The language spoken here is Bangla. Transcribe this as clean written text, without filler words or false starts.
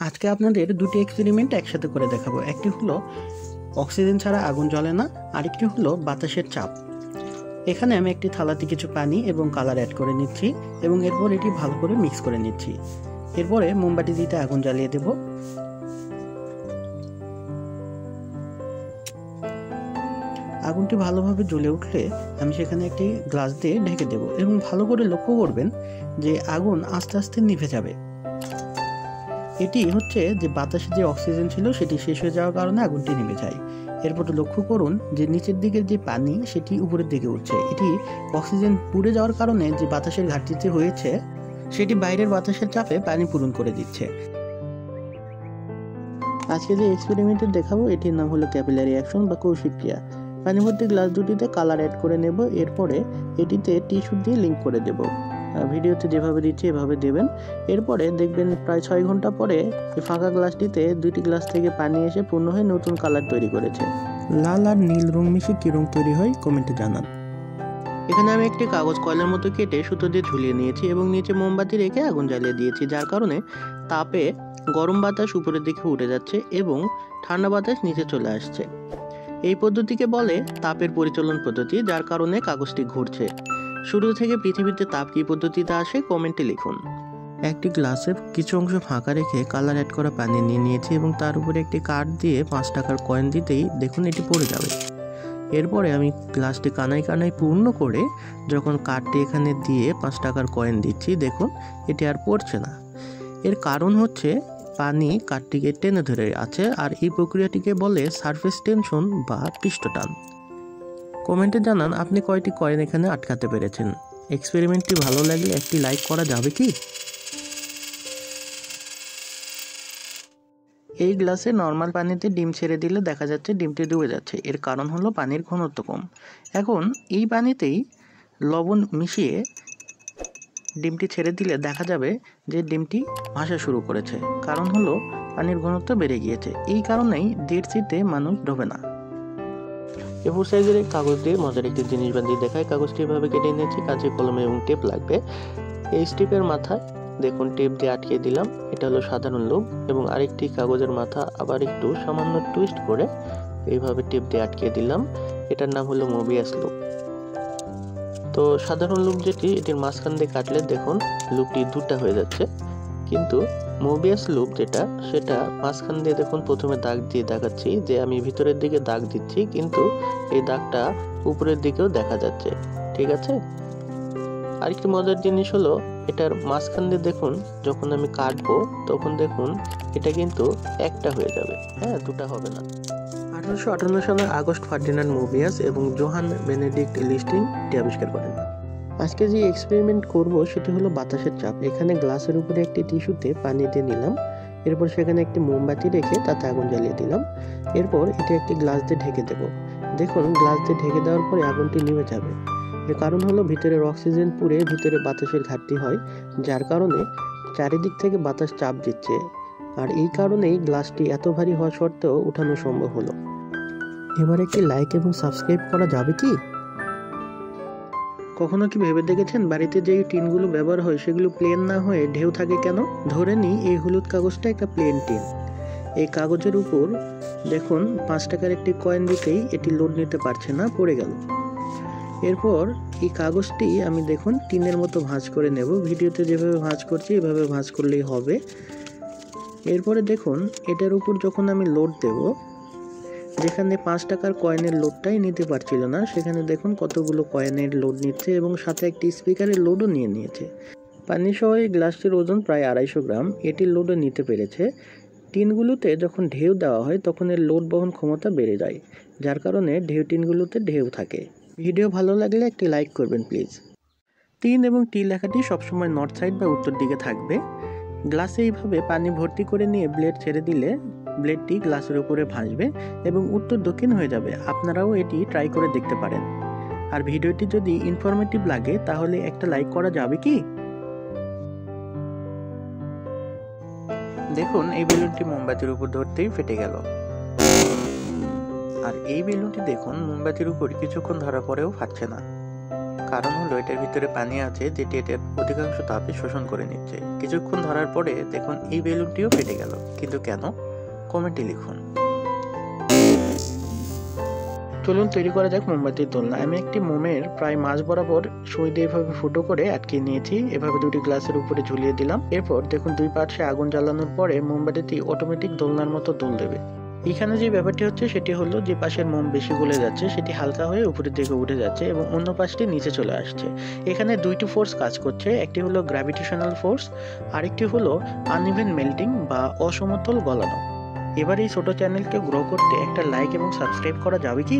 আজকে আপনাদের দুটি এক্সপেরিমেন্ট একসাথে করে দেখাবো। একটি হলো অক্সিজেন ছাড়া আগুন জ্বলে না, আরেকটি হলো বাতাসের চাপ। এখানে আমি একটি থালাতে কিছু পানি এবং কালার অ্যাড করে নিচ্ছি এবং এরপর এটি ভালো করে মিক্স করে নিচ্ছি। এরপরে মোমবাতি দিতে আগুন জ্বালিয়ে দেব। আগুনটি ভালোভাবে জ্বলে উঠলে আমি সেখানে একটি গ্লাস দিয়ে ঢেকে দেব এবং ভালো করে লক্ষ্য করবেন যে আগুন আস্তে আস্তে নিভে যাবে। এটি হচ্ছে যে বাতাসে যে অক্সিজেন ছিল সেটি শেষ হয়ে যাওয়ার কারণে আগুনটি নেমে যায়। এরপর লক্ষ্য করুন যে নিচের দিকের যে পানি সেটি উপরের দিকে উঠছে। এটি অক্সিজেন পুড়ে যাওয়ার কারণে যে বাতাসের ঘাটতিতে হয়েছে সেটি বাইরের বাতাসের চাপে পানি পূরণ করে দিচ্ছে। আজকে যে এক্সপেরিমেন্টটি দেখাবো এটির নাম হলো ক্যাপিলারি অ্যাকশন বা কৌশিক ক্রিয়া। পানি ভর্তি গ্লাস দুটিতে কালার অ্যাড করে নেব, এরপরে এটিতে টিস্যু দিয়ে লিঙ্ক করে দেব। ভিডিওতে যেভাবে দিচ্ছি এভাবে দেবেন। এরপরে দেখবেন প্রায় 6 ঘন্টা পরে এই ফাঁকা গ্লাসটিতে দুইটি গ্লাস থেকে পানি এসে পূর্ণ হয়ে নতুন কালার তৈরি করেছে। লাল আর নীল রং মিশিয়ে কী রং তৈরি হয় কমেন্টে জানান। এখানে আমি একটি কাগজ কয়েলের মতো কেটে সুতো দিয়ে ঝুলিয়ে নিয়েছি এবং নিচে মোমবাতি রেখে আগুন জ্বালিয়ে দিয়েছি, যার কারণে তাপে গরম বাতাস উপরের দিকে উঠে যাচ্ছে এবং ঠান্ডা বাতাস নিচে চলে আসছে। এই পদ্ধতিকে বলে তাপের পরিচালন পদ্ধতি, যার কারণে কাগজটি ঘুরছে। শুরু থেকে পৃথিবীতে তাপ কি পদ্ধতিতে আসে কমেন্টে লিখুন। একটি গ্লাসে কিছু অংশ ফাঁকা রেখে কালার অ্যাড করা পানি নিয়ে নিয়েছি এবং তার উপরে একটি কার্ড দিয়ে 5 টাকার কয়েন দিতেই দেখুন এটি পড়ে যাবে। এরপরে আমি গ্লাসটি কানায় কানায় পূর্ণ করে যখন কার্ডটি এখানে দিয়ে 5 টাকার কয়েন দিচ্ছি দেখুন এটি আর পড়ছে না। এর কারণ হচ্ছে পানি কার্ডটিকে টেনে ধরে আছে, আর এই প্রক্রিয়াটিকে বলে সারফেস টেনশন বা পৃষ্ঠটান। কমেন্টে জানান আপনি কয়টি কয়েন এখানে আটকাতে পেরেছেন। এক্সপেরিমেন্টটি ভালো লাগলে একটি লাইক করা যাবে কি? এই গ্লাসে নর্মাল পানিতে ডিম ছেড়ে দিলে দেখা যাচ্ছে ডিমটি ডুবে যাচ্ছে। এর কারণ হলো পানির ঘনত্ব কম। এখন এই পানিতেই লবণ মিশিয়ে ডিমটি ছেড়ে দিলে দেখা যাবে যে ডিমটি ভাসা শুরু করেছে। কারণ হলো পানির ঘনত্ব বেড়ে গিয়েছে। এই কারণেই দেড়চিতে মানুষ ডোবে না। এ4 সাইজের কাগজ দিয়ে মজার একটি জিনিস বানিয়ে দেখায়। কাগজটি এভাবে কেটে নিয়েছি, কাঁচি কলম এবং টেপ লাগবে। এই স্ট্রিপের মাথায় দেখুন টেপ দিয়ে আটকে দিলাম, এটা হলো সাধারণ লুপ, এবং আরেকটি কাগজের মাথা আবার একটু সামান্য টুইস্ট করে এইভাবে টেপ দিয়ে আটকে দিলাম, এটার নাম হলো মোবিয়াস লুপ। তো সাধারণ লুপ যেটি এটির মাঝখান দিয়ে কাটলে দেখুন লুপটি দুটা হয়ে যাচ্ছে, কিন্তু মোবিয়াস লুপ যেটা সেটা মাঝখান দিয়ে দেখুন প্রথমে দাগ দিয়ে দেখাচ্ছি যে আমি ভিতরের দিকে দাগ দিচ্ছি, কিন্তু এই দাগটা উপরের দিকেও দেখা যাচ্ছে। ঠিক আছে। আরেকটি মজার জিনিস হলো এটার মাঝখান দিয়ে দেখুন যখন আমি কাটবো তখন দেখুন এটা কিন্তু একটা হয়ে যাবে, হ্যাঁ, দুটা হবে না। 1858 সালের আগস্ট ফার্ডিনান্ড মোবিয়াস এবং জোহান বেনেডিক্ট লিস্টিং এটি আবিষ্কার করেন। আজকে যে এক্সপেরিমেন্ট করব সেটি হলো বাতাসের চাপ। এখানে গ্লাসের উপরে একটি টিস্যুতে পানি দিয়ে নিলাম, এরপর সেখানে একটি মোমবাতি রেখে তাতে আগুন জ্বালিয়ে দিলাম। এরপর এটি একটি গ্লাস দিয়ে ঢেকে দেব। দেখুন গ্লাস দিয়ে ঢেকে দেওয়ার পরে আগুনটি নিভে যাবে। এর কারণ হলো ভিতরের অক্সিজেন পুড়ে ভিতরে বাতাসের ঘাটতি হয়, যার কারণে চারিদিক থেকে বাতাস চাপ দিচ্ছে, আর এই কারণেই গ্লাসটি এত ভারী হওয়া সত্ত্বেও উঠানো সম্ভব হলো। এবার একটি লাইক এবং সাবস্ক্রাইব করা যাবে কি? কখনো কি ভেবে দেখেছেন বাড়িতে যে টিনগুলো ব্যবহার হয় সেগুলো প্লেন না হয়ে ঢেউ থাকে কেন? ধরে নিই এই হলুদ কাগজটা একটা প্লেন টিন। এই কাগজের উপর দেখুন 5 টাকার একটি কয়েন দিতেই এটি লোড নিতে পারছে না, পড়ে গেল। এরপর এই কাগজটি আমি দেখুন টিনের মতো ভাঁজ করে নেব। ভিডিওতে যেভাবে ভাঁজ করছি এভাবে ভাঁজ করলেই হবে। এরপরে দেখুন এটার উপর যখন আমি লোড দেব, যেখানে 5 টাকার কয়েনের লোডটাই নিতে পারছিল না সেখানে দেখুন কতগুলো কয়েনের লোড নিচ্ছে এবং সাথে একটি স্পিকারের লোডও নিয়ে নিয়েছে। পানি সহ এই গ্লাসটির ওজন প্রায় 250 গ্রাম। এটির লোডও নিতে পেরেছে। টিনগুলোতে যখন ঢেউ দেওয়া হয় তখন এর লোড বহন ক্ষমতা বেড়ে যায়, যার কারণে ঢেউ টিনগুলোতে ঢেউ থাকে। ভিডিও ভালো লাগলে একটি লাইক করবেন প্লিজ। 3 এবং টি লেখাটি সবসময় নর্থ সাইড বা উত্তর দিকে থাকবে। গ্লাসে এইভাবে পানি ভর্তি করে নিয়ে ব্লেড ছেড়ে দিলে ব্লেডটি গ্লাসের উপরে ভাসবে এবং উত্তর দক্ষিণ হয়ে যাবে। আপনারাও এটি ট্রাই করে দেখতে পারেন। আর ভিডিওটি যদি ইনফরমেটিভ লাগে তাহলে একটা লাইক করা যাবে কি? দেখুন এই বেলুনটি মোমবাতির উপর ধরতেই ফেটে গেল। আর এই বেলুনটি দেখুন মোমবাতির উপর কিছুক্ষণ ধরার পরেও ফাটছে না। কারণ হলো এটার ভিতরে পানি আছে যেটি এটার অধিকাংশ তাপে শোষণ করে নিচ্ছে। কিছুক্ষণ ধরার পরে দেখুন এই বেলুনটিও ফেটে গেল, কিন্তু কেন? কমেন্টে লিখুন। চলুন তৈরি করা যাক মোমবাতির দোলনা। আমি একটি মোমের প্রায় মাঝ বরাবর সুই দিয়ে এভাবে ফুটো করে আটকে নিয়েছি। এভাবে দুটি গ্লাসের উপরে ঝুলিয়ে দিলাম। এরপর দেখুন দুই পাশে আগুন জ্বালানোর পরে মোমবাতিটি অটোমেটিক দোলনার মতো দোল দেবে। এখানে যে ব্যাপারটি হচ্ছে সেটি হলো যে পাশের মোম বেশি গলে যাচ্ছে সেটি হালকা হয়ে উপরের দিকে উঠে যাচ্ছে এবং অন্য পাশটি নিচে চলে আসছে। এখানে দুইটি ফোর্স কাজ করছে, একটি হলো গ্র্যাভিটেশনাল ফোর্স, আরেকটি হলো আনইভেন মেল্টিং বা অসমতল গলানো। এবার এই ছোট চ্যানেলকে গ্রো করতে একটা লাইক এবং সাবস্ক্রাইব করা যাবে কি?